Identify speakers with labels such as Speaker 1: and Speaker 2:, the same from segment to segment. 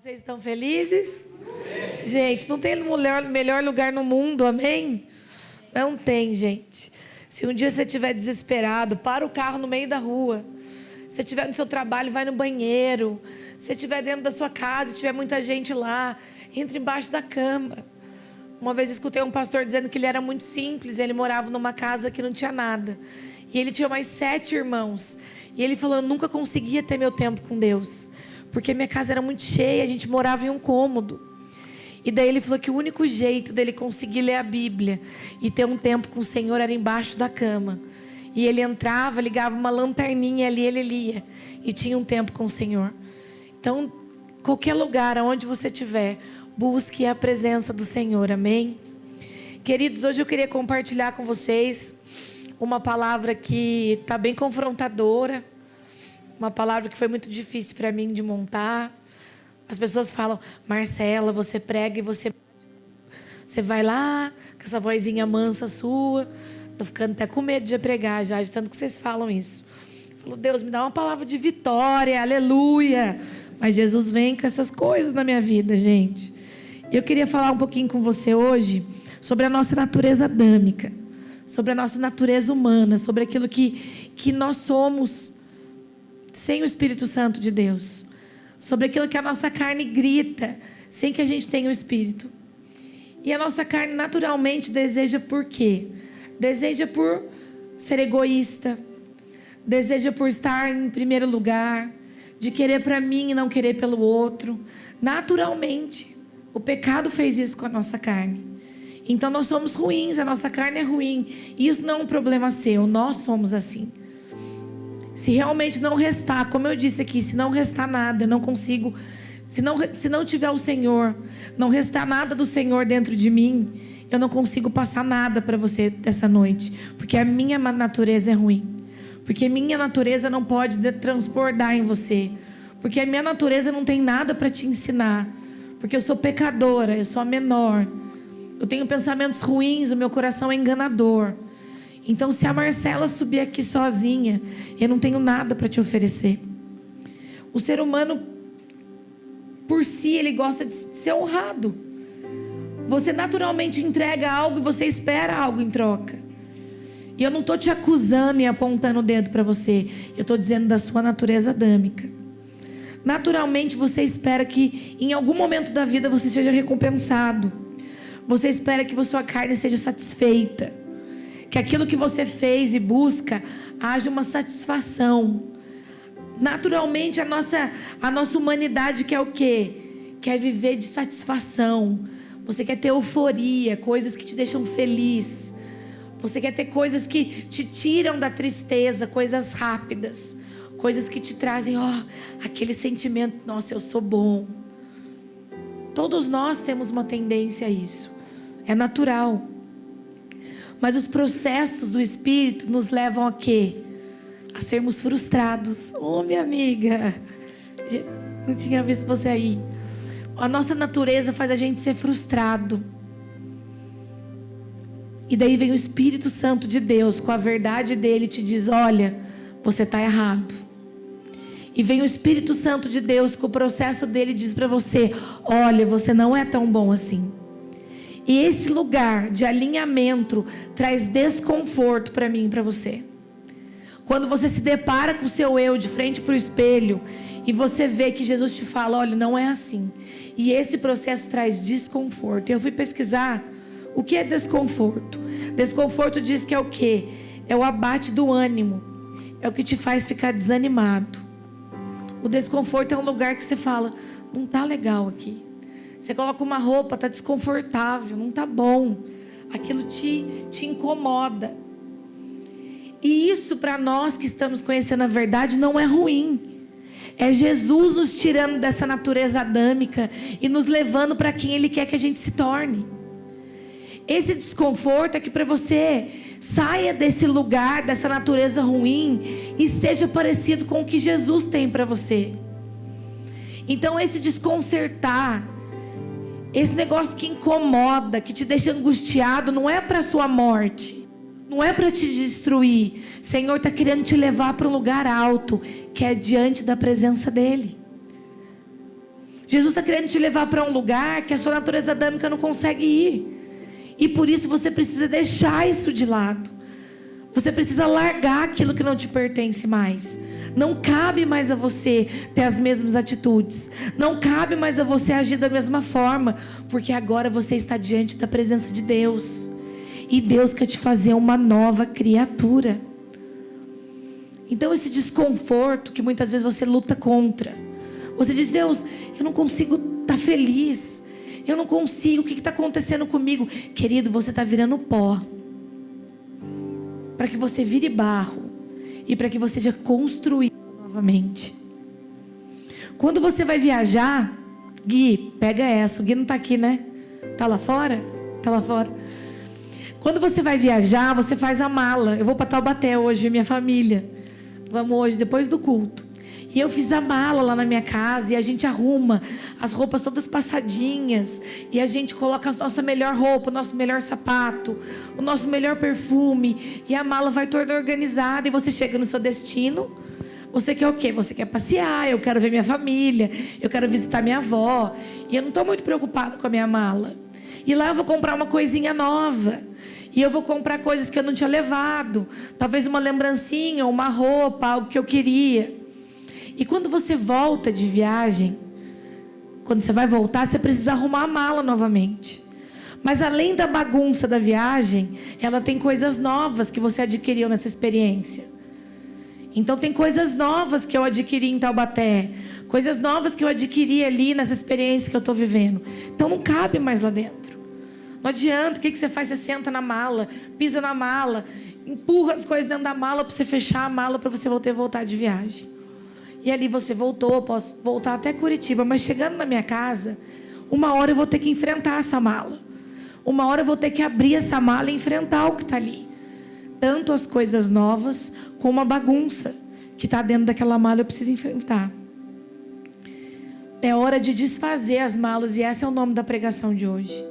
Speaker 1: Vocês estão felizes? Gente, não tem melhor lugar no mundo, amém? Não tem, gente. Se um dia você estiver desesperado, para o carro no meio da rua. Se estiver no seu trabalho, vai no banheiro. Se estiver dentro da sua casa e tiver muita gente lá, entre embaixo da cama. Uma vez escutei um pastor dizendo que ele era muito simples. Ele morava numa casa que não tinha nada. E ele tinha mais 7 irmãos. E ele falou, eu nunca conseguia ter meu tempo com Deus. Porque minha casa era muito cheia, a gente morava em um cômodo. E daí ele falou que o único jeito dele conseguir ler a Bíblia e ter um tempo com o Senhor era embaixo da cama. E ele entrava, ligava uma lanterninha ali, ele lia. E tinha um tempo com o Senhor. Então, qualquer lugar, aonde você estiver, busque a presença do Senhor, amém? Queridos, hoje eu queria compartilhar com vocês uma palavra que está bem confrontadora. Uma palavra que foi muito difícil para mim de montar. As pessoas falam, Marcela, você prega e você vai lá com essa vozinha mansa sua. Tô ficando até com medo de pregar já, de tanto que vocês falam isso. Falo, Deus, me dá uma palavra de vitória, aleluia. Mas Jesus vem com essas coisas na minha vida, gente. E eu queria falar um pouquinho com você hoje sobre a nossa natureza adâmica, sobre a nossa natureza humana, sobre aquilo que nós somos sem o Espírito Santo de Deus, sobre aquilo que a nossa carne grita, sem que a gente tenha o Espírito. E a nossa carne naturalmente deseja por quê? Deseja por ser egoísta, deseja por estar em primeiro lugar, de querer para mim e não querer pelo outro. Naturalmente, o pecado fez isso com a nossa carne. Então nós somos ruins, a nossa carne é ruim. E isso não é um problema seu, nós somos assim. Se realmente não restar, como eu disse aqui, se não restar nada, eu não consigo. Se não tiver o Senhor, não restar nada do Senhor dentro de mim, eu não consigo passar nada para você dessa noite. Porque a minha natureza é ruim. Porque a minha natureza não pode transbordar em você. Porque a minha natureza não tem nada para te ensinar. Porque eu sou pecadora, eu sou a menor. Eu tenho pensamentos ruins, o meu coração é enganador. Então, se a Marcela subir aqui sozinha, eu não tenho nada para te oferecer. O ser humano, por si, ele gosta de ser honrado. Você naturalmente entrega algo e você espera algo em troca. E eu não estou te acusando e apontando o dedo para você. Eu estou dizendo da sua natureza adâmica. Naturalmente, você espera que em algum momento da vida você seja recompensado. Você espera que a sua carne seja satisfeita. Que aquilo que você fez e busca haja uma satisfação. Naturalmente a nossa humanidade quer o quê? Quer viver de satisfação. Você quer ter euforia, coisas que te deixam feliz. Você quer ter coisas que te tiram da tristeza, coisas rápidas. Coisas que te trazem, aquele sentimento, nossa, eu sou bom. Todos nós temos uma tendência a isso. É natural. Mas os processos do Espírito nos levam a quê? A sermos frustrados. Minha amiga, não tinha visto você aí. A nossa natureza faz a gente ser frustrado. E daí vem o Espírito Santo de Deus, com a verdade dele, te diz, olha, você está errado. E vem o Espírito Santo de Deus, com o processo dele, diz para você, olha, você não é tão bom assim. E esse lugar de alinhamento traz desconforto para mim e para você. Quando você se depara com o seu eu de frente para o espelho e você vê que Jesus te fala, olha, não é assim. E esse processo traz desconforto. Eu fui pesquisar o que é desconforto. Desconforto diz que é o quê? É o abate do ânimo. É o que te faz ficar desanimado. O desconforto é um lugar que você fala, não está legal aqui. Você coloca uma roupa, está desconfortável, não está bom. Aquilo te incomoda. E isso para nós que estamos conhecendo a verdade não é ruim. É Jesus nos tirando dessa natureza adâmica e nos levando para quem Ele quer que a gente se torne. Esse desconforto é que para você saia desse lugar, dessa natureza ruim e seja parecido com o que Jesus tem para você. Então esse desconcertar, esse negócio que incomoda, que te deixa angustiado, não é para sua morte. Não é para te destruir. O Senhor está querendo te levar para um lugar alto, que é diante da presença dEle. Jesus está querendo te levar para um lugar que a sua natureza adâmica não consegue ir. E por isso você precisa deixar isso de lado. Você precisa largar aquilo que não te pertence mais. Não cabe mais a você ter as mesmas atitudes. Não cabe mais a você agir da mesma forma. Porque agora você está diante da presença de Deus. E Deus quer te fazer uma nova criatura. Então esse desconforto que muitas vezes você luta contra. Você diz: Deus, eu não consigo estar feliz. Eu não consigo, o que está acontecendo comigo? Querido, você está virando pó. Para que você vire barro. E para que você seja construído novamente. Quando você vai viajar, Gui, pega essa. O Gui não está aqui, né? Está lá fora? Está lá fora. Quando você vai viajar, você faz a mala. Eu vou para Taubaté hoje, ver minha família. Vamos hoje, depois do culto. E eu fiz a mala lá na minha casa. E a gente arruma as roupas todas passadinhas. E a gente coloca a nossa melhor roupa, o nosso melhor sapato, o nosso melhor perfume. E a mala vai toda organizada. E você chega no seu destino. Você quer o quê? Você quer passear. Eu quero ver minha família. Eu quero visitar minha avó. E eu não estou muito preocupada com a minha mala. E lá eu vou comprar uma coisinha nova. E eu vou comprar coisas que eu não tinha levado. Talvez uma lembrancinha, uma roupa, algo que eu queria. E quando você volta de viagem, quando você vai voltar, você precisa arrumar a mala novamente. Mas além da bagunça da viagem, ela tem coisas novas que você adquiriu nessa experiência. Então tem coisas novas que eu adquiri em Taubaté. Coisas novas que eu adquiri ali nessa experiência que eu estou vivendo. Então não cabe mais lá dentro. Não adianta, o que você faz? Você senta na mala, pisa na mala, empurra as coisas dentro da mala para você fechar a mala para você voltar de viagem. E ali você voltou, posso voltar até Curitiba, mas chegando na minha casa, uma hora eu vou ter que enfrentar essa mala. Uma hora eu vou ter que abrir essa mala e enfrentar o que está ali. Tanto as coisas novas, como a bagunça que está dentro daquela mala, eu preciso enfrentar. É hora de desfazer as malas e esse é o nome da pregação de hoje.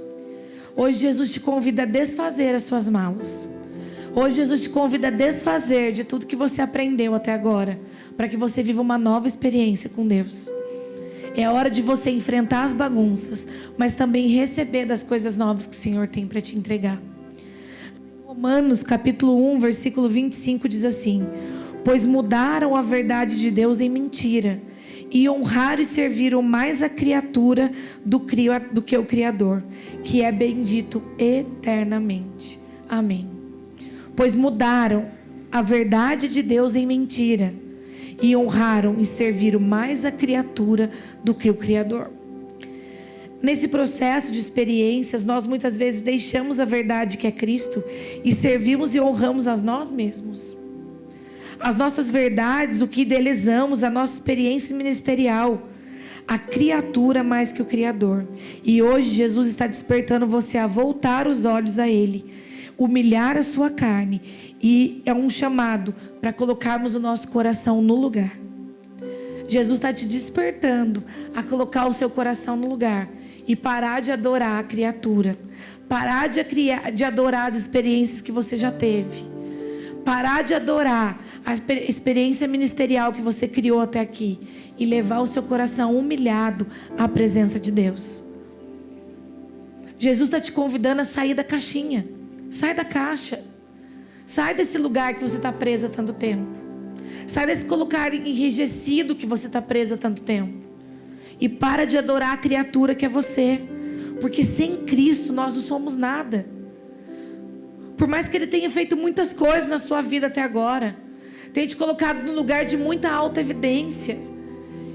Speaker 1: Hoje Jesus te convida a desfazer as suas malas. Hoje Jesus te convida a desfazer de tudo que você aprendeu até agora, para que você viva uma nova experiência com Deus. É hora de você enfrentar as bagunças, mas também receber das coisas novas que o Senhor tem para te entregar. Romanos capítulo 1, versículo 25 diz assim: pois mudaram a verdade de Deus em mentira, e honraram e serviram mais a criatura do que o Criador, que é bendito eternamente. Amém. Pois mudaram a verdade de Deus em mentira, e honraram e serviram mais a criatura do que o Criador. Nesse processo de experiências, nós muitas vezes deixamos a verdade que é Cristo e servimos e honramos a nós mesmos. As nossas verdades, o que idealizamos, a nossa experiência ministerial, a criatura mais que o Criador. E hoje Jesus está despertando você a voltar os olhos a Ele, humilhar a sua carne, e é um chamado para colocarmos o nosso coração no lugar. Jesus está te despertando a colocar o seu coração no lugar e parar de adorar a criatura, parar de adorar as experiências que você já teve, parar de adorar a experiência ministerial que você criou até aqui e levar o seu coração humilhado à presença de Deus. Jesus está te convidando a sair da caixinha. Sai da caixa. Sai desse lugar que você está preso há tanto tempo. Sai desse lugar enrijecido que você está preso há tanto tempo. E para de adorar a criatura que é você. Porque sem Cristo nós não somos nada. Por mais que Ele tenha feito muitas coisas na sua vida até agora, tenha te colocado num lugar de muita alta evidência,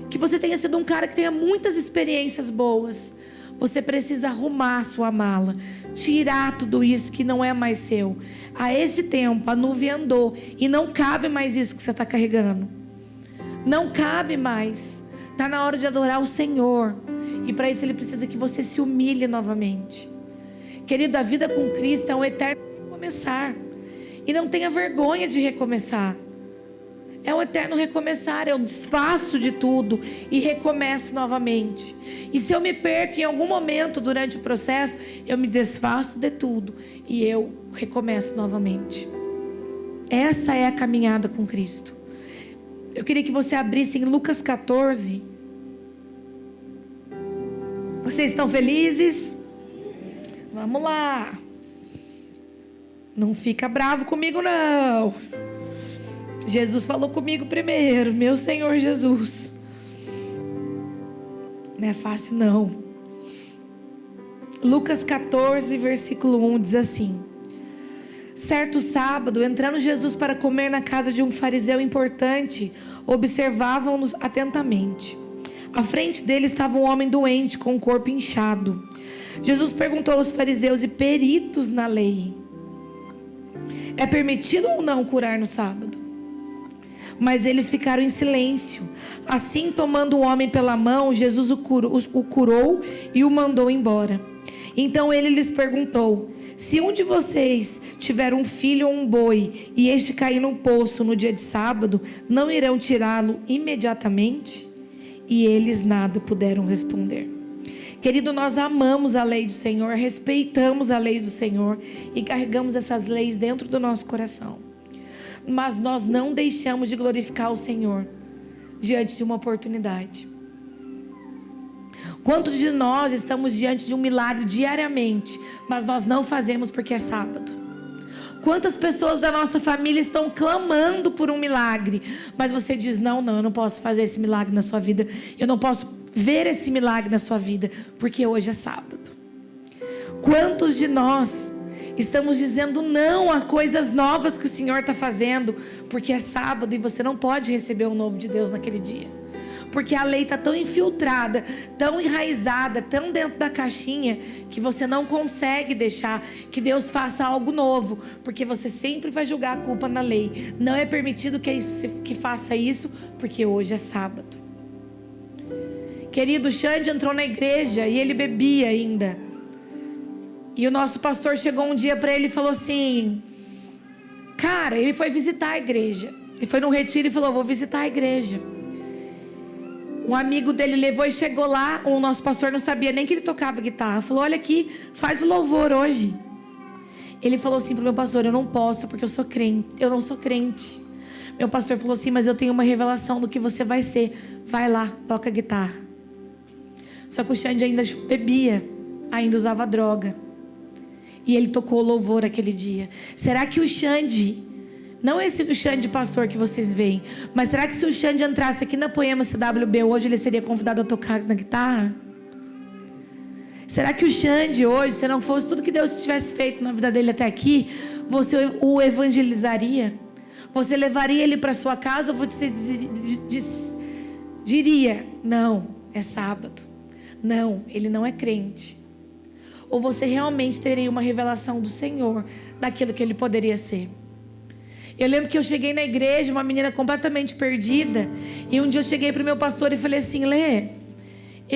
Speaker 1: que você tenha sido um cara que tenha muitas experiências boas, você precisa arrumar a sua mala, tirar tudo isso que não é mais seu. A esse tempo a nuvem andou e não cabe mais isso que você está carregando. Não cabe mais. Está na hora de adorar o Senhor. E para isso Ele precisa que você se humilhe novamente. Querido, a vida com Cristo é um eterno recomeçar. E não tenha vergonha de recomeçar. É um eterno recomeçar. Eu desfaço de tudo e recomeço novamente. E se eu me perco em algum momento durante o processo, eu me desfaço de tudo e eu recomeço novamente. Essa é a caminhada com Cristo. Eu queria que você abrisse em Lucas 14. Vocês estão felizes? Vamos lá. Não fica bravo comigo, não. Jesus falou comigo primeiro, meu Senhor Jesus. Não é fácil, não. Lucas 14, versículo 1 diz assim: certo sábado, entrando Jesus para comer na casa de um fariseu importante, observavam-nos atentamente. À frente dele estava um homem doente, com o corpo inchado. Jesus perguntou aos fariseus e peritos na lei: é permitido ou não curar no sábado? Mas eles ficaram em silêncio. Assim, tomando o homem pela mão, Jesus o curou e o mandou embora. Então ele lhes perguntou: se um de vocês tiver um filho ou um boi, e este cair num poço no dia de sábado, não irão tirá-lo imediatamente? E eles nada puderam responder. Querido, nós amamos a lei do Senhor, respeitamos a lei do Senhor e carregamos essas leis dentro do nosso coração. Mas nós não deixamos de glorificar o Senhor diante de uma oportunidade. Quantos de nós estamos diante de um milagre diariamente, mas nós não fazemos porque é sábado? Quantas pessoas da nossa família estão clamando por um milagre, mas você diz: não, eu não posso fazer esse milagre na sua vida, eu não posso ver esse milagre na sua vida, porque hoje é sábado. Quantos de nós estamos dizendo não a coisas novas que o Senhor está fazendo, porque é sábado e você não pode receber o novo de Deus naquele dia? Porque a lei está tão infiltrada, tão enraizada, tão dentro da caixinha, que você não consegue deixar que Deus faça algo novo, porque você sempre vai jogar a culpa na lei. Não é permitido que faça isso, porque hoje é sábado. Querido, Xande entrou na igreja e ele bebia ainda. E o nosso pastor chegou um dia para ele e falou assim: cara, ele foi visitar a igreja. Ele foi num retiro e falou: vou visitar a igreja. Um amigo dele levou e chegou lá. O nosso pastor não sabia nem que ele tocava guitarra. Falou: olha aqui, faz o louvor hoje. Ele falou assim pro meu pastor: eu não posso porque eu sou crente. Eu não sou crente. Meu pastor falou assim: mas eu tenho uma revelação do que você vai ser. Vai lá, toca guitarra. Só que o Xande ainda bebia, ainda usava droga. E ele tocou louvor aquele dia. Será que o Xande, não esse o Xande pastor que vocês veem, mas será que se o Xande entrasse aqui na Poema CWB hoje, ele seria convidado a tocar na guitarra? Será que o Xande hoje, se não fosse tudo que Deus tivesse feito na vida dele até aqui, você o evangelizaria? Você levaria ele para sua casa ou você diria: não, é sábado, não, ele não é crente? Ou você realmente teria uma revelação do Senhor daquilo que ele poderia ser? Eu lembro que eu cheguei na igreja, uma menina completamente perdida, e um dia eu cheguei para o meu pastor e falei assim: Lê,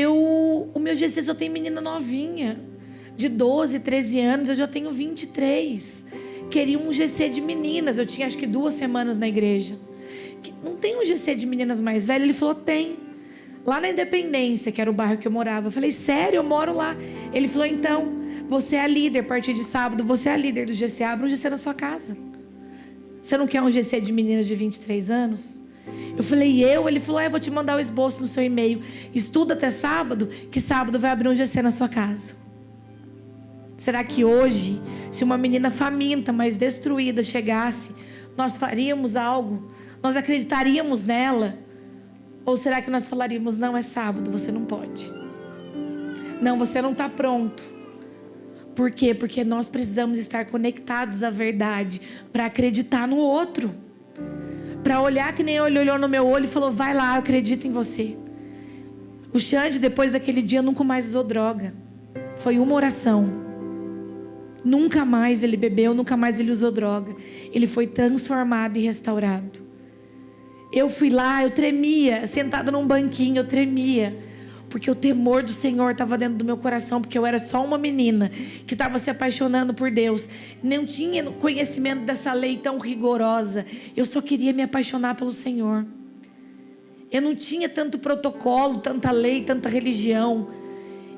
Speaker 1: o meu GC só tem menina novinha, de 12, 13 anos, eu já tenho 23. Queria um GC de meninas, eu tinha acho que 2 semanas na igreja. Não tem um GC de meninas mais velhas? Ele falou: tem. Lá na Independência, que era o bairro que eu morava. Eu falei: sério, eu moro lá. Ele falou: então, você é a líder, a partir de sábado, você é a líder do GC, abre um GC na sua casa. Você não quer um GC de meninas de 23 anos? Eu falei: Ele falou: eu vou te mandar o esboço no seu e-mail. Estuda até sábado, que sábado vai abrir um GC na sua casa. Será que hoje, se uma menina faminta, mas destruída chegasse, nós faríamos algo? Nós acreditaríamos nela? Ou será que nós falaríamos: não, é sábado, você não pode. Não, você não está pronto. Por quê? Porque nós precisamos estar conectados à verdade para acreditar no outro. Para olhar que nem ele olhou no meu olho e falou: vai lá, eu acredito em você. O Xande, depois daquele dia, nunca mais usou droga. Foi uma oração. Nunca mais ele bebeu, nunca mais ele usou droga. Ele foi transformado e restaurado. Eu fui lá, eu tremia, sentada num banquinho, eu tremia. Porque o temor do Senhor estava dentro do meu coração. Porque eu era só uma menina que estava se apaixonando por Deus. Não tinha conhecimento dessa lei tão rigorosa. Eu só queria me apaixonar pelo Senhor. Eu não tinha tanto protocolo, tanta lei, tanta religião.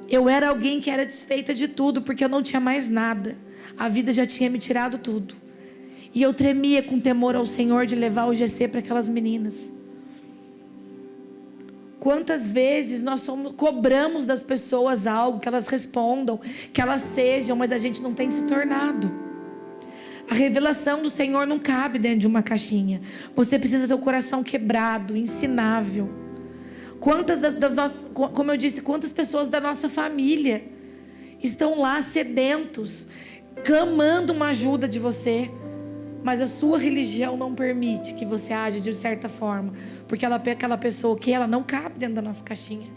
Speaker 1: Eu era alguém que era desfeita de tudo, porque eu não tinha mais nada. A vida já tinha me tirado tudo. E eu tremia com temor ao Senhor de levar o GC para aquelas meninas. Quantas vezes nós cobramos das pessoas algo, que elas respondam, que elas sejam, mas a gente não tem se tornado. A revelação do Senhor não cabe dentro de uma caixinha. Você precisa ter o coração quebrado, ensinável. Quantas das nossas, como eu disse, quantas pessoas da nossa família estão lá sedentos, clamando uma ajuda de você, mas a sua religião não permite que você age de certa forma, porque aquela pessoa que ela não cabe dentro da nossa caixinha.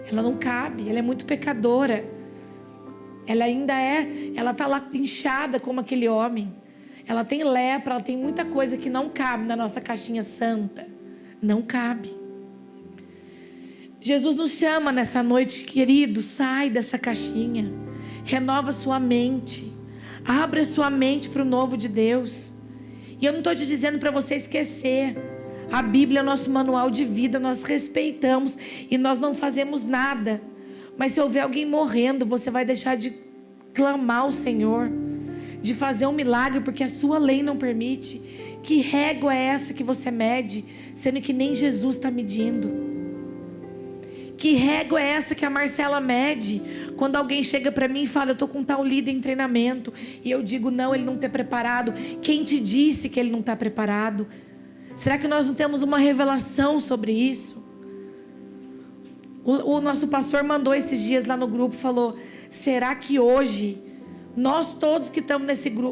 Speaker 1: Ela não cabe, ela é muito pecadora. Ela está lá inchada como aquele homem. Ela tem lepra, ela tem muita coisa que não cabe na nossa caixinha santa. Não cabe. Jesus nos chama nessa noite, querido, sai dessa caixinha. Renova sua mente. Abra sua mente para o novo de Deus. E eu não estou te dizendo para você esquecer. A Bíblia é nosso manual de vida, nós respeitamos e nós não fazemos nada. Mas se houver alguém morrendo, você vai deixar de clamar ao Senhor, de fazer um milagre, porque a sua lei não permite. Que régua é essa que você mede, sendo que nem Jesus está medindo? Que régua é essa que a Marcela mede? Quando alguém chega para mim e fala, eu estou com tal líder em treinamento, e eu digo, não, ele não está preparado. Quem te disse que ele não está preparado? Será que nós não temos uma revelação sobre isso? O nosso pastor mandou esses dias lá no grupo, falou, será que hoje, nós todos que estamos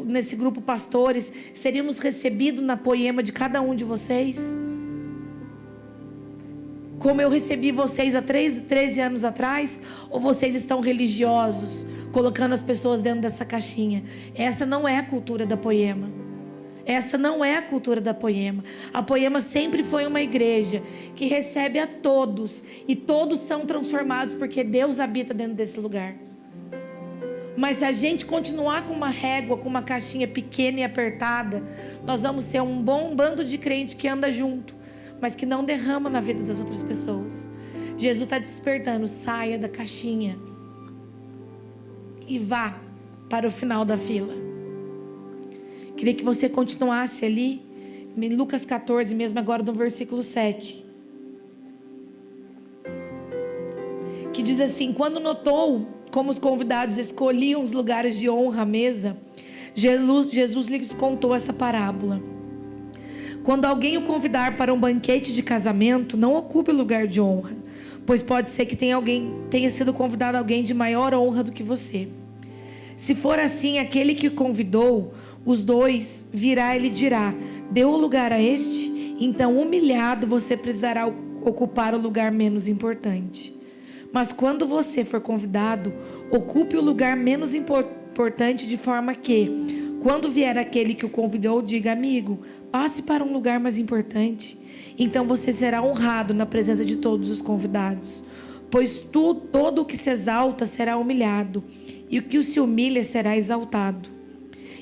Speaker 1: nesse grupo pastores, seríamos recebidos na poema de cada um de vocês? Como eu recebi vocês há 13 anos atrás? Ou vocês estão religiosos, colocando as pessoas dentro dessa caixinha? Essa não é a cultura da poema. Essa não é a cultura da poema. A poema sempre foi uma igreja que recebe a todos, e todos são transformados porque Deus habita dentro desse lugar. Mas se a gente continuar com uma régua, com uma caixinha pequena e apertada, nós vamos ser um bom bando de crente que anda junto, mas que não derrama na vida das outras pessoas. Jesus está despertando, saia da caixinha e vá para o final da fila. Queria que você continuasse ali, em Lucas 14, mesmo agora no versículo 7. Que diz assim, quando notou como os convidados escolhiam os lugares de honra à mesa, Jesus lhes contou essa parábola. Quando alguém o convidar para um banquete de casamento, não ocupe o lugar de honra, pois pode ser que tenha sido convidado alguém de maior honra do que você. Se for assim, aquele que o convidou, os dois virá e lhe dirá, deu o lugar a este? Então, humilhado, você precisará ocupar o lugar menos importante. Mas quando você for convidado, ocupe o lugar menos importante, de forma que, quando vier aquele que o convidou, diga, amigo, passe para um lugar mais importante. Então você será honrado na presença de todos os convidados. Pois todo o que se exalta será humilhado, e o que se humilha será exaltado.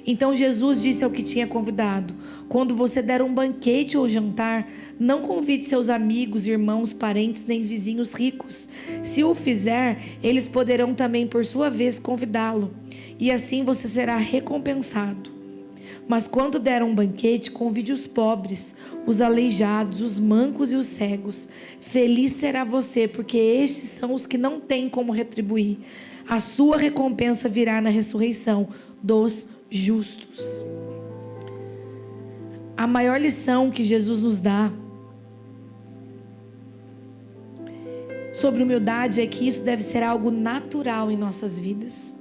Speaker 1: Então Jesus disse ao que tinha convidado, quando você der um banquete ou jantar, não convide seus amigos, irmãos, parentes, nem vizinhos ricos. Se o fizer, eles poderão também por sua vez convidá-lo, e assim você será recompensado. Mas quando der um banquete, convide os pobres, os aleijados, os mancos e os cegos. Feliz será você, porque estes são os que não têm como retribuir. A sua recompensa virá na ressurreição dos justos. A maior lição que Jesus nos dá sobre humildade é que isso deve ser algo natural em nossas vidas.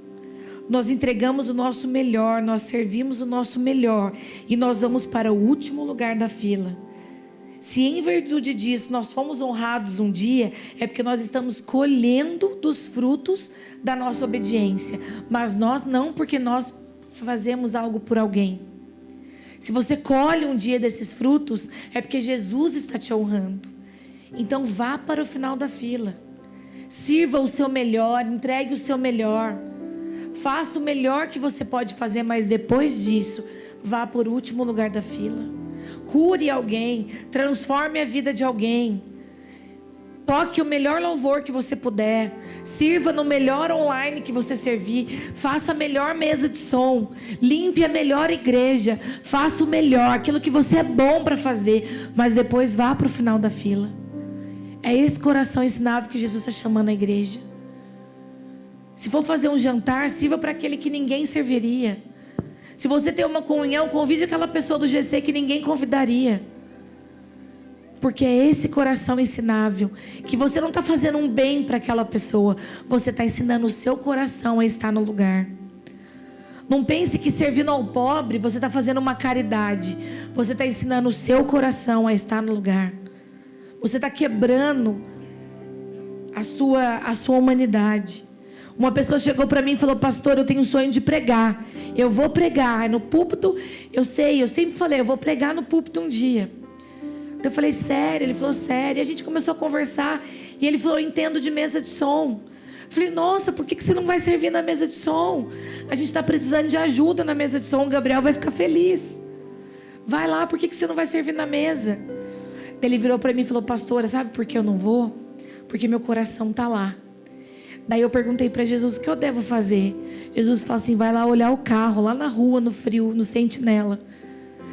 Speaker 1: Nós entregamos o nosso melhor, nós servimos o nosso melhor e nós vamos para o último lugar da fila. Se em virtude disso nós fomos honrados um dia, é porque nós estamos colhendo dos frutos da nossa obediência, mas nós não porque nós fazemos algo por alguém. Se você colhe um dia desses frutos, é porque Jesus está te honrando. Então vá para o final da fila, sirva o seu melhor, entregue o seu melhor. Faça o melhor que você pode fazer, mas depois disso, vá por último lugar da fila. Cure alguém, transforme a vida de alguém. Toque o melhor louvor que você puder. Sirva no melhor online que você servir. Faça a melhor mesa de som. Limpe a melhor igreja. Faça o melhor, aquilo que você é bom para fazer. Mas depois vá para o final da fila. É esse coração ensinável que Jesus está chamando a igreja. Se for fazer um jantar, sirva para aquele que ninguém serviria. Se você tem uma comunhão, convide aquela pessoa do GC que ninguém convidaria. Porque é esse coração ensinável, que você não está fazendo um bem para aquela pessoa, você está ensinando o seu coração a estar no lugar. Não pense que servindo ao pobre você está fazendo uma caridade. Você está ensinando o seu coração a estar no lugar. Você está quebrando a sua humanidade. Uma pessoa chegou para mim e falou: pastor, eu tenho um sonho de pregar. Eu vou pregar no púlpito. Eu sempre falei, eu vou pregar no púlpito um dia. Eu falei, sério? Ele falou, sério. E a gente começou a conversar. E ele falou, eu entendo de mesa de som. Eu falei, nossa, por que você não vai servir na mesa de som? A gente está precisando de ajuda na mesa de som. O Gabriel vai ficar feliz. Vai lá, por que você não vai servir na mesa? Ele virou para mim e falou, pastora, sabe por que eu não vou? Porque meu coração está lá. Daí eu perguntei para Jesus, o que eu devo fazer? Jesus falou assim, vai lá olhar o carro, lá na rua, no frio, no sentinela.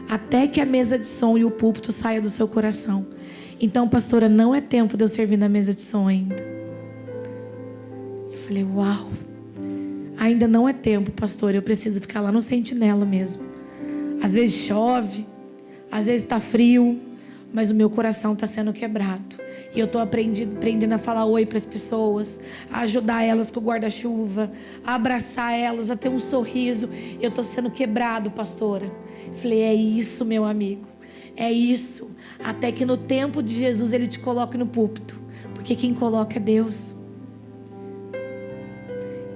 Speaker 1: Até que a mesa de som e o púlpito saia do seu coração. Então, pastora, não é tempo de eu servir na mesa de som ainda. Eu falei, uau. Ainda não é tempo, pastora, eu preciso ficar lá no sentinela mesmo. Às vezes chove, às vezes está frio, mas o meu coração está sendo quebrado. E eu estou aprendendo a falar oi para as pessoas, a ajudar elas com o guarda-chuva, a abraçar elas, a ter um sorriso. Eu estou sendo quebrado, pastora. Falei, é isso, meu amigo, é isso. Até que no tempo de Jesus ele te coloque no púlpito, porque quem coloca é Deus.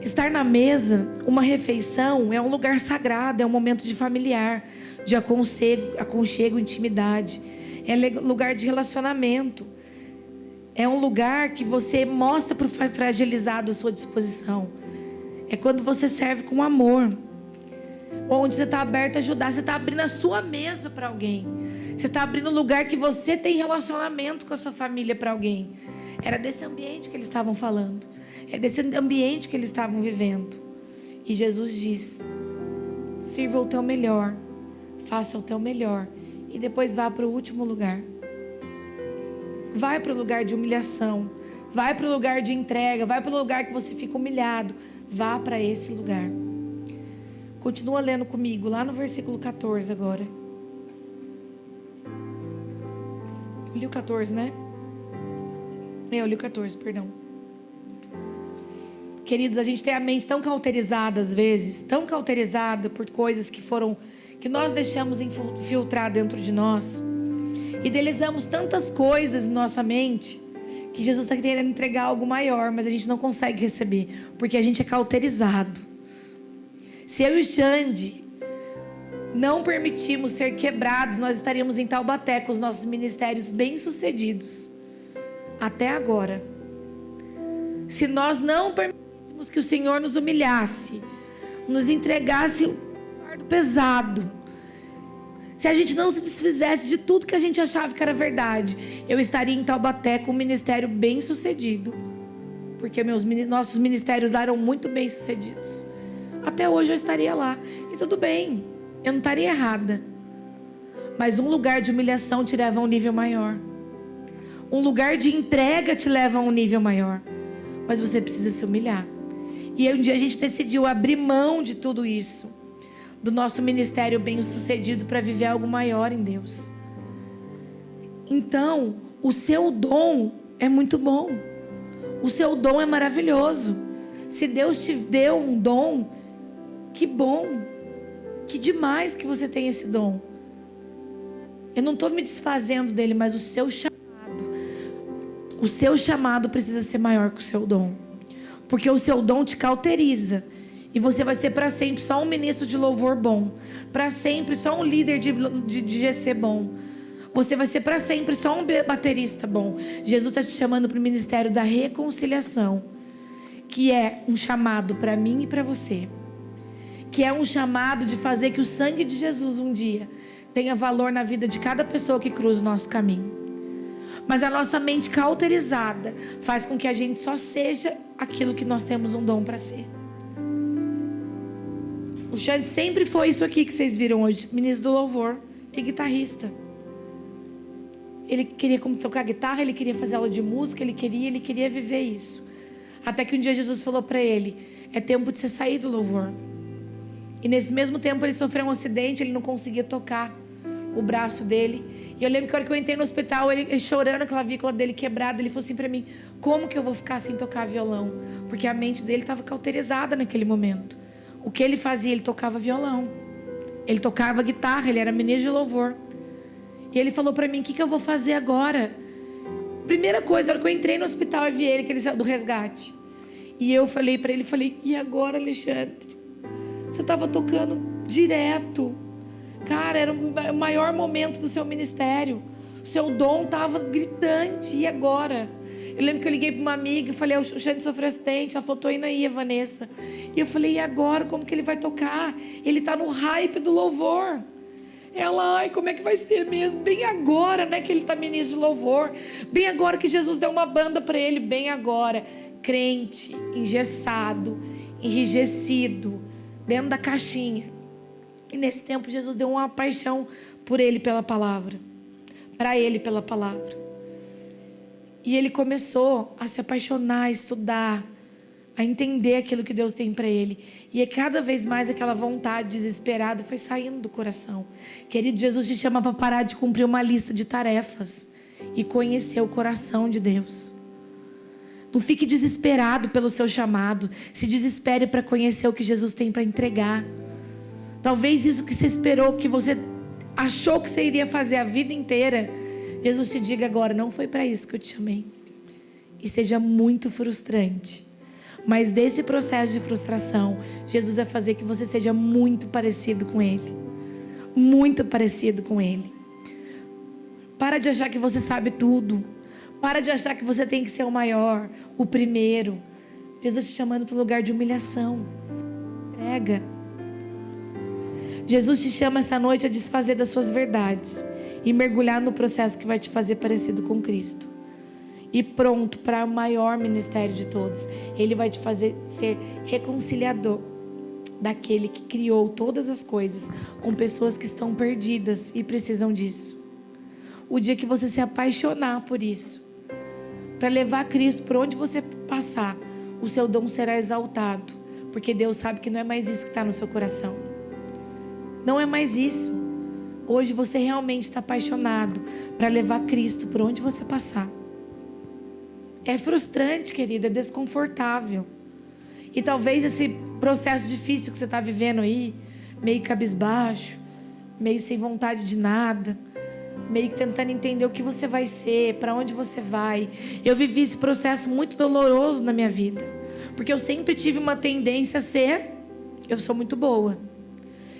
Speaker 1: Estar na mesa, uma refeição, é um lugar sagrado, é um momento de familiar, de aconchego, intimidade. É lugar de relacionamento. É um lugar que você mostra para o fragilizado a sua disposição. É quando você serve com amor. Onde você está aberto a ajudar. Você está abrindo a sua mesa para alguém. Você está abrindo um lugar que você tem relacionamento com a sua família para alguém. Era desse ambiente que eles estavam falando. É desse ambiente que eles estavam vivendo. E Jesus diz, sirva o teu melhor. Faça o teu melhor. E depois vá para o último lugar. Vai para o lugar de humilhação. Vai para o lugar de entrega. Vai para o lugar que você fica humilhado. Vá para esse lugar. Continua lendo comigo, lá no versículo 14 agora. Eu li o 14, né? Eu li o 14, perdão. Queridos, a gente tem a mente tão cauterizada às vezes, tão cauterizada por coisas que nós deixamos infiltrar dentro de nós. Idealizamos tantas coisas em nossa mente, que Jesus está querendo entregar algo maior, mas a gente não consegue receber, porque a gente é cauterizado. Se eu e o Xande não permitirmos ser quebrados, nós estaríamos em Taubaté com os nossos ministérios bem-sucedidos. Até agora. Se nós não permitíssemos que o Senhor nos humilhasse, nos entregasse um fardo pesado, se a gente não se desfizesse de tudo que a gente achava que era verdade, eu estaria em Taubaté com um ministério bem-sucedido. Porque nossos ministérios lá eram muito bem-sucedidos. Até hoje eu estaria lá. E tudo bem, eu não estaria errada. Mas um lugar de humilhação te leva a um nível maior. Um lugar de entrega te leva a um nível maior. Mas você precisa se humilhar. E um dia a gente decidiu abrir mão de tudo isso, do nosso ministério bem-sucedido, para viver algo maior em Deus. Então, o seu dom é muito bom. O seu dom é maravilhoso. Se Deus te deu um dom, que bom, que demais que você tem esse dom. Eu não estou me desfazendo dele, mas o seu chamado precisa ser maior que o seu dom. Porque o seu dom te cauteriza. E você vai ser para sempre só um ministro de louvor bom. Para sempre só um líder de GC bom. Você vai ser para sempre só um baterista bom. Jesus está te chamando para o ministério da reconciliação. Que é um chamado para mim e para você. Que é um chamado de fazer que o sangue de Jesus um dia tenha valor na vida de cada pessoa que cruza o nosso caminho. Mas a nossa mente cauterizada faz com que a gente só seja aquilo que nós temos um dom para ser. O Xande sempre foi isso aqui que vocês viram hoje, ministro do louvor e guitarrista. Ele queria como tocar guitarra, ele queria fazer aula de música, ele queria viver isso. Até que um dia Jesus falou para ele: é tempo de você sair do louvor. E nesse mesmo tempo ele sofreu um acidente, ele não conseguia tocar o braço dele. E eu lembro que a hora que eu entrei no hospital, ele chorando, a clavícula dele quebrada, ele falou assim para mim: como que eu vou ficar sem tocar violão? Porque a mente dele estava cauterizada naquele momento. O que ele fazia? Ele tocava violão, ele tocava guitarra, ele era ministro de louvor. E ele falou para mim: o que eu vou fazer agora? Primeira coisa, a hora que eu entrei no hospital, eu vi ele, que ele saiu do resgate. E eu falei para ele, e agora, Alexandre? Você estava tocando direto. Cara, era o maior momento do seu ministério. O seu dom estava gritante. E agora? Eu lembro que eu liguei para uma amiga e falei: o Xande sofreu acidente. Ela falou: tô indo aí, Vanessa. E eu falei: e agora? Como que ele vai tocar? Ele está no hype do louvor. Ela: ai, como é que vai ser mesmo? Bem agora, né, que ele está ministro de louvor. Bem agora que Jesus deu uma banda para ele. Bem agora. Crente, engessado, enrijecido, dentro da caixinha. E nesse tempo Jesus deu uma paixão por ele pela palavra. Para ele pela palavra. E ele começou a se apaixonar, a estudar, a entender aquilo que Deus tem para ele. E cada vez mais aquela vontade desesperada foi saindo do coração. Querido, Jesus te chama para parar de cumprir uma lista de tarefas e conhecer o coração de Deus. Não fique desesperado pelo seu chamado. Se desespere para conhecer o que Jesus tem para entregar. Talvez isso que você esperou, que você achou que você iria fazer a vida inteira, Jesus te diga agora: não foi para isso que eu te chamei. E seja muito frustrante. Mas desse processo de frustração, Jesus vai fazer que você seja muito parecido com Ele. Muito parecido com Ele. Para de achar que você sabe tudo. Para de achar que você tem que ser o maior, o primeiro. Jesus te chamando para o lugar de humilhação. Entrega. Jesus te chama essa noite a desfazer das suas verdades e mergulhar no processo que vai te fazer parecido com Cristo. E pronto para o maior ministério de todos. Ele vai te fazer ser reconciliador daquele que criou todas as coisas com pessoas que estão perdidas e precisam disso. O dia que você se apaixonar por isso, para levar Cristo por onde você passar, o seu dom será exaltado, porque Deus sabe que não é mais isso que está no seu coração. Não é mais isso. Hoje você realmente está apaixonado para levar Cristo por onde você passar. É frustrante, querida, é desconfortável. E talvez esse processo difícil que você está vivendo aí, meio cabisbaixo, meio sem vontade de nada, meio que tentando entender o que você vai ser, para onde você vai. Eu vivi esse processo muito doloroso na minha vida, porque eu sempre tive uma tendência a ser: eu sou muito boa.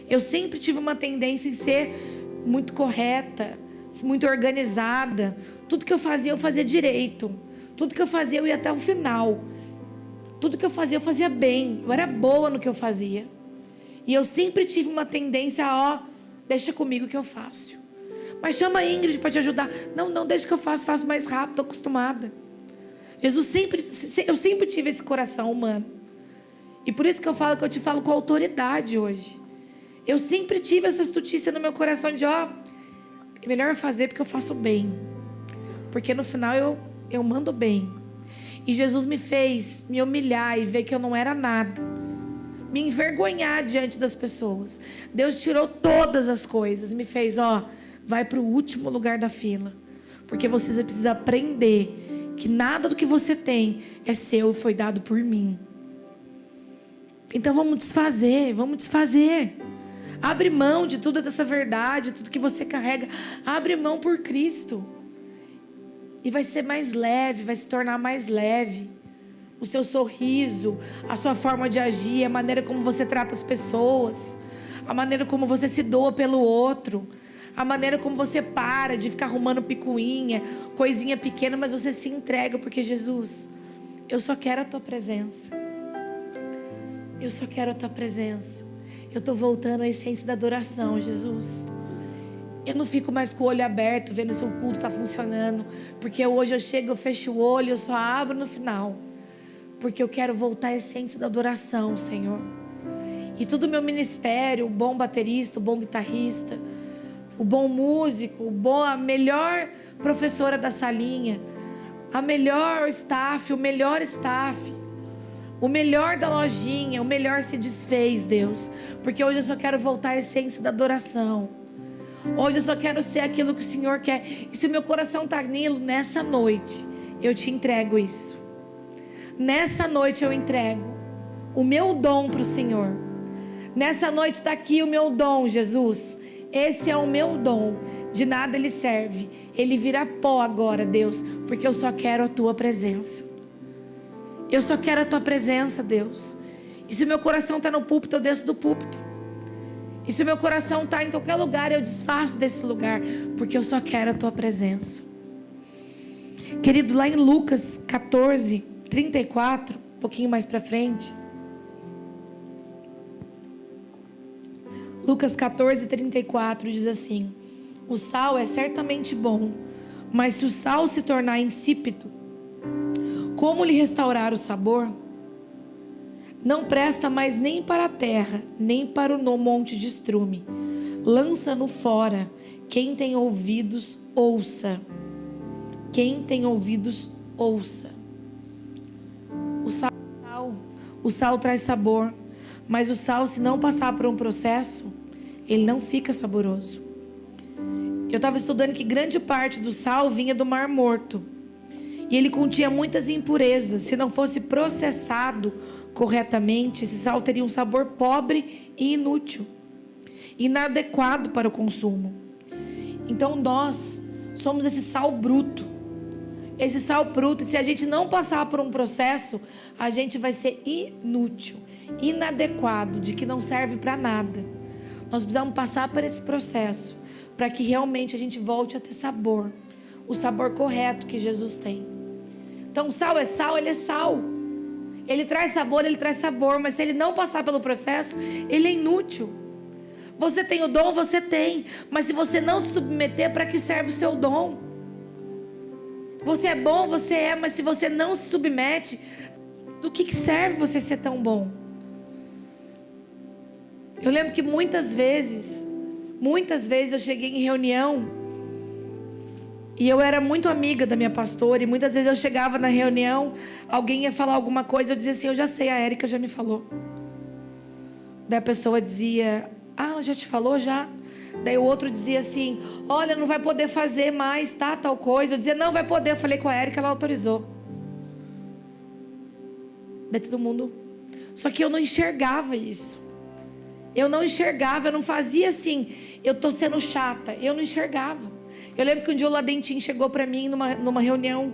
Speaker 1: Eu sempre tive uma tendência em ser muito correta, muito organizada. Tudo que eu fazia direito. Tudo que eu fazia, eu ia até o final. Tudo que eu fazia bem. Eu era boa no que eu fazia. E eu sempre tive uma tendência a: deixa comigo que eu faço. Mas chama a Ingrid para te ajudar. Não, deixa que eu faço mais rápido, estou acostumada. Eu sempre tive esse coração humano. E por isso que eu te falo com autoridade hoje. Eu sempre tive essa astutícia no meu coração de: é melhor fazer porque eu faço bem. Porque no final eu mando bem. E Jesus me fez me humilhar e ver que eu não era nada. Me envergonhar diante das pessoas. Deus tirou todas as coisas e me fez: vai para o último lugar da fila. Porque você precisa aprender que nada do que você tem é seu e foi dado por mim. Então vamos desfazer. Abre mão de tudo dessa verdade, tudo que você carrega. Abre mão por Cristo. E vai ser mais leve, vai se tornar mais leve. O seu sorriso, a sua forma de agir, a maneira como você trata as pessoas, a maneira como você se doa pelo outro, a maneira como você para de ficar arrumando picuinha, coisinha pequena, mas você se entrega, porque Jesus, eu só quero a tua presença. Eu só quero a tua presença. Eu estou voltando à essência da adoração, Jesus. Eu não fico mais com o olho aberto, vendo se o culto está funcionando. Porque hoje eu chego, eu fecho o olho, eu só abro no final. Porque eu quero voltar à essência da adoração, Senhor. E todo o meu ministério, o bom baterista, o bom guitarrista, o bom músico, a melhor professora da salinha, a melhor staff, o melhor staff, o melhor da lojinha, o melhor se desfez, Deus. Porque hoje eu só quero voltar à essência da adoração. Hoje eu só quero ser aquilo que o Senhor quer. E se o meu coração está nilo, nessa noite eu te entrego isso. Nessa noite eu entrego o meu dom para o Senhor. Nessa noite está aqui o meu dom, Jesus. Esse é o meu dom. De nada ele serve. Ele vira pó agora, Deus, porque eu só quero a tua presença. Eu só quero a tua presença, Deus. E se o meu coração está no púlpito, eu desço do púlpito. E se o meu coração está em qualquer lugar, eu desfaço desse lugar, porque eu só quero a tua presença. Querido, lá em Lucas 14, 34, um pouquinho mais para frente. Lucas 14, 34 diz assim: o sal é certamente bom, mas se o sal se tornar insípido, como lhe restaurar o sabor? Não presta mais nem para a terra, nem para o monte de estrume. Lança-no fora. Quem tem ouvidos, ouça. Quem tem ouvidos, ouça. O sal traz sabor, mas o sal, se não passar por um processo, ele não fica saboroso. Eu estava estudando que grande parte do sal vinha do Mar Morto. E ele continha muitas impurezas. Se não fosse processado corretamente, esse sal teria um sabor pobre e inútil, inadequado para o consumo. Então nós somos esse sal bruto. Esse sal bruto, e se a gente não passar por um processo, a gente vai ser inútil, inadequado, de que não serve para nada. Nós precisamos passar por esse processo para que realmente a gente volte a ter sabor, o sabor correto que Jesus tem. Então o sal, ele é sal. Ele traz sabor, mas se ele não passar pelo processo, ele é inútil. Você tem o dom, você tem, mas se você não se submeter, para que serve o seu dom? Você é bom, você é, mas se você não se submete, do que serve você ser tão bom? Eu lembro que muitas vezes eu cheguei em reunião e eu era muito amiga da minha pastora, e muitas vezes eu chegava na reunião, alguém ia falar alguma coisa, eu dizia assim: eu já sei, a Érica já me falou. Daí a pessoa dizia: ah, ela já te falou já? Daí o outro dizia assim: olha, não vai poder fazer mais, tá, tal coisa. Eu dizia: não, vai poder. Eu falei com a Érica, ela autorizou. Daí todo mundo... Só que eu não enxergava isso. Eu não fazia assim, eu tô sendo chata. Eu não enxergava. Eu lembro que um dia o Ladentim chegou para mim numa reunião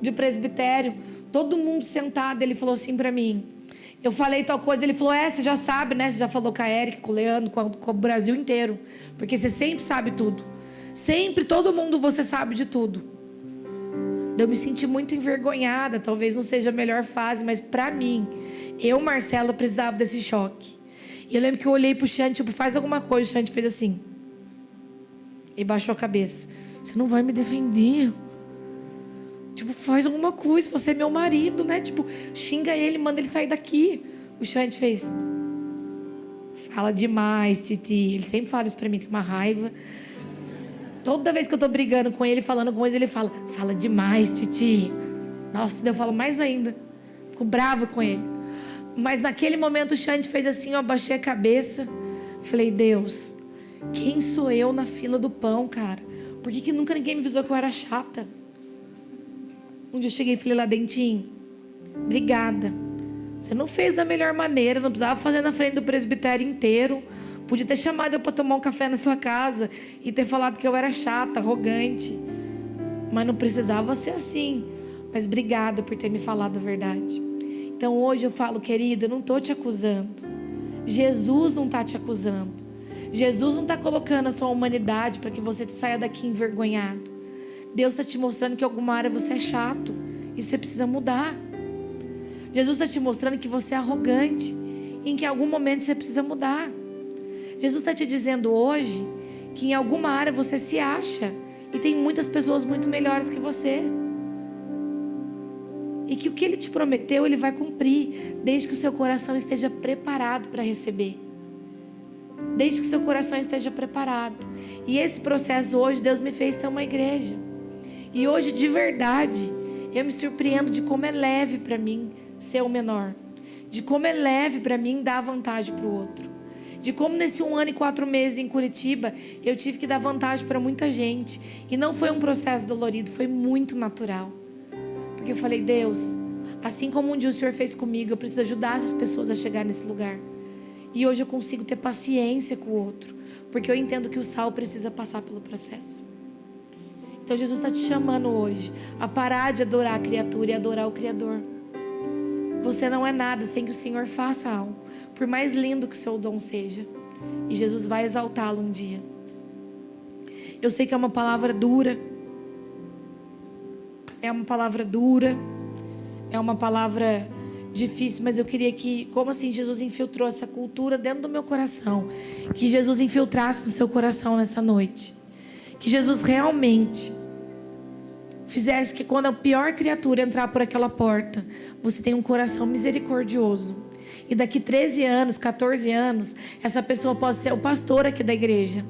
Speaker 1: de presbitério, todo mundo sentado, ele falou assim para mim, eu falei tal coisa, ele falou: você já sabe, né? Você já falou com a Érica, com o Leandro, com o Brasil inteiro, porque você sempre sabe tudo. Sempre, todo mundo, você sabe de tudo. Eu me senti muito envergonhada, talvez não seja a melhor fase, mas para mim, Marcela, precisava desse choque. E eu lembro que eu olhei pro Xande, tipo, faz alguma coisa. O Xande fez assim e baixou a cabeça. Você não vai me defender? Tipo, faz alguma coisa, você é meu marido, né? Tipo, xinga ele, manda ele sair daqui. O Xande fez: fala demais, Titi. Ele sempre fala isso pra mim, tem uma raiva. Toda vez que eu tô brigando com ele, falando com ele fala: fala demais, Titi. Nossa, eu falo mais ainda. Fico brava com ele. Mas naquele momento o Xande fez assim, eu abaixei a cabeça. Falei: Deus, quem sou eu na fila do pão, cara? Por que nunca ninguém me avisou que eu era chata? Um dia eu cheguei e falei: Ladentim, obrigada. Você não fez da melhor maneira, não precisava fazer na frente do presbitério inteiro. Podia ter chamado eu para tomar um café na sua casa e ter falado que eu era chata, arrogante. Mas não precisava ser assim. Mas obrigada por ter me falado a verdade. Então hoje eu falo: querido, eu não estou te acusando. Jesus não está te acusando. Jesus não está colocando a sua humanidade para que você saia daqui envergonhado. Deus está te mostrando que em alguma área você é chato e você precisa mudar. Jesus está te mostrando que você é arrogante e em que em algum momento você precisa mudar. Jesus está te dizendo hoje que em alguma área você se acha e tem muitas pessoas muito melhores que você. E que o que Ele te prometeu, Ele vai cumprir, desde que o seu coração esteja preparado para receber. desde que seu coração esteja preparado. E esse processo hoje, Deus me fez ter uma igreja. E hoje, de verdade, eu me surpreendo de como é leve para mim ser o menor. De como é leve para mim dar vantagem para o outro. De como nesse 1 ano e 4 meses em Curitiba, eu tive que dar vantagem para muita gente. E não foi um processo dolorido, foi muito natural. Porque eu falei, Deus, assim como um dia o Senhor fez comigo, eu preciso ajudar as pessoas a chegar nesse lugar. E hoje eu consigo ter paciência com o outro. Porque eu entendo que o sal precisa passar pelo processo. Então Jesus está te chamando hoje a parar de adorar a criatura e adorar o Criador. Você não é nada sem que o Senhor faça algo, por mais lindo que o seu dom seja. E Jesus vai exaltá-lo um dia. Eu sei que é uma palavra dura. É uma palavra dura. É uma palavra difícil, mas eu queria que, como assim Jesus infiltrou essa cultura dentro do meu coração, que Jesus infiltrasse no seu coração nessa noite. Que Jesus realmente fizesse que quando a pior criatura entrar por aquela porta, você tenha um coração misericordioso. E daqui 13 anos, 14 anos, essa pessoa possa ser o pastor aqui da igreja.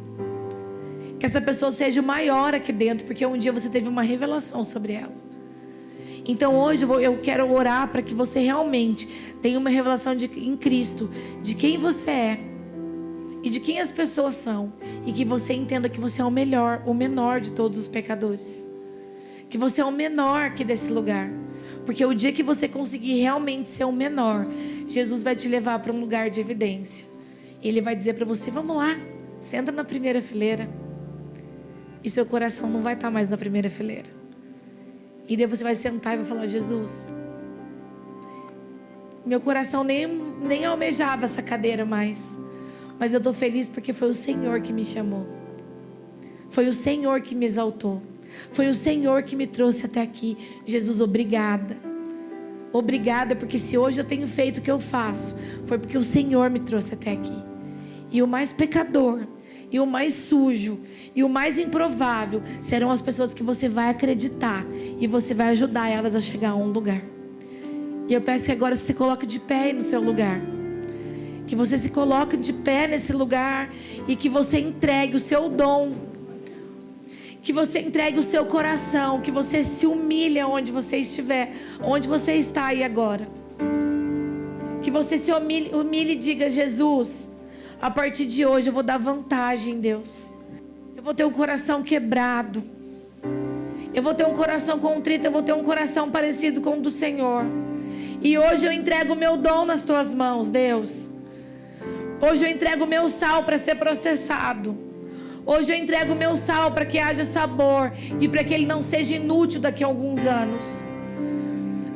Speaker 1: Que essa pessoa seja o maior aqui dentro, porque um dia você teve uma revelação sobre ela. Então hoje eu quero orar para que você realmente tenha uma revelação em Cristo, de quem você é e de quem as pessoas são. E que você entenda que você é o melhor, o menor de todos os pecadores. Que você é o menor aqui desse lugar. Porque o dia que você conseguir realmente ser o menor, Jesus vai te levar para um lugar de evidência. E Ele vai dizer para você, vamos lá, senta na primeira fileira. E seu coração não vai estar mais na primeira fileira. E daí você vai sentar e vai falar, Jesus, meu coração nem almejava essa cadeira mais. Mas eu estou feliz porque foi o Senhor que me chamou. Foi o Senhor que me exaltou. Foi o Senhor que me trouxe até aqui. Jesus, obrigada. Obrigada, porque se hoje eu tenho feito o que eu faço, foi porque o Senhor me trouxe até aqui. E o mais pecador, e o mais sujo, e o mais improvável serão as pessoas que você vai acreditar. E você vai ajudar elas a chegar a um lugar. E eu peço que agora você se coloque de pé aí no seu lugar. Que você se coloque de pé nesse lugar e que você entregue o seu dom. Que você entregue o seu coração, que você se humilhe onde você estiver, onde você está aí agora. Que você se humilhe e diga, Jesus, a partir de hoje eu vou dar vantagem, Deus. Eu vou ter um coração quebrado. Eu vou ter um coração contrito, eu vou ter um coração parecido com o do Senhor. E hoje eu entrego o meu dom nas tuas mãos, Deus. Hoje eu entrego o meu sal para ser processado. Hoje eu entrego o meu sal para que haja sabor e para que ele não seja inútil daqui a alguns anos.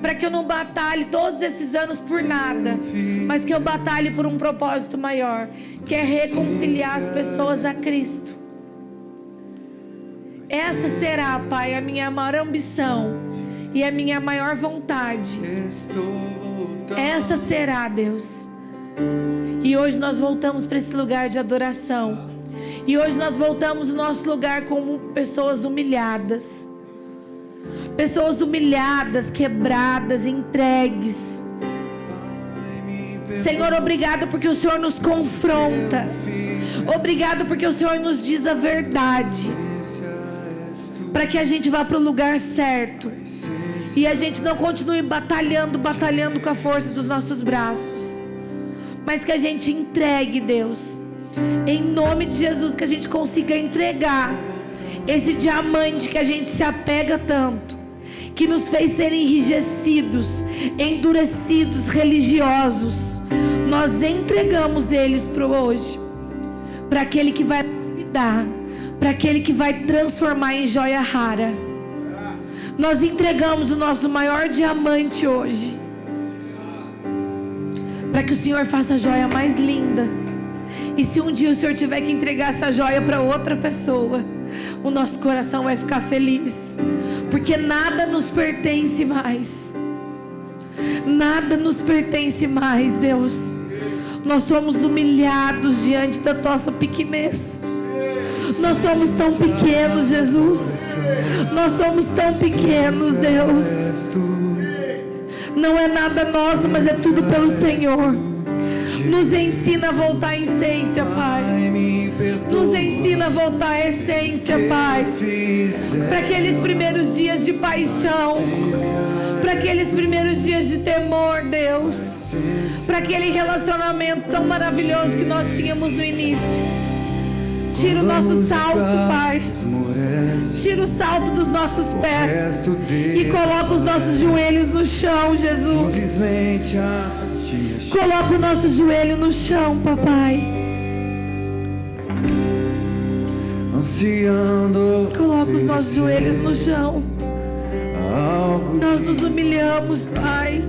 Speaker 1: Para que eu não batalhe todos esses anos por nada, mas que eu batalhe por um propósito maior, que é reconciliar as pessoas a Cristo. Essa será, Pai, a minha maior ambição e a minha maior vontade. Essa será, Deus. E hoje nós voltamos para esse lugar de adoração. E hoje nós voltamos no nosso lugar como pessoas humilhadas. Pessoas humilhadas, quebradas, entregues. Senhor, obrigado porque o Senhor nos confronta. Obrigado porque o Senhor nos diz a verdade. Para que a gente vá para o lugar certo. E a gente não continue batalhando com a força dos nossos braços. Mas que a gente entregue, Deus. Em nome de Jesus, que a gente consiga entregar esse diamante que a gente se apega tanto, que nos fez ser enrijecidos, endurecidos, religiosos. Nós entregamos eles para hoje, para aquele que vai dar, para aquele que vai transformar em joia rara. Nós entregamos o nosso maior diamante hoje, para que o Senhor faça a joia mais linda. E se um dia o Senhor tiver que entregar essa joia para outra pessoa, o nosso coração vai ficar feliz, porque nada nos pertence mais. Nada nos pertence mais, Deus. Nós somos humilhados diante da nossa pequenez. Nós somos tão pequenos, Jesus. Nós somos tão pequenos, Deus. Não é nada nosso, mas é tudo pelo Senhor. Nos ensina a voltar à essência, Pai. Nos ensina a voltar à essência, Pai. Para aqueles primeiros dias de paixão, para aqueles primeiros dias de temor, Deus, para aquele relacionamento tão maravilhoso que nós tínhamos no início. Tira o nosso salto, Pai. Tira o salto dos nossos pés e coloca os nossos joelhos no chão, Jesus. Coloca o nosso joelho no chão, papai. Coloca os nossos joelhos no chão. Nós nos humilhamos, Pai.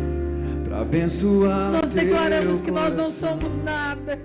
Speaker 1: Nós declaramos que nós não somos nada.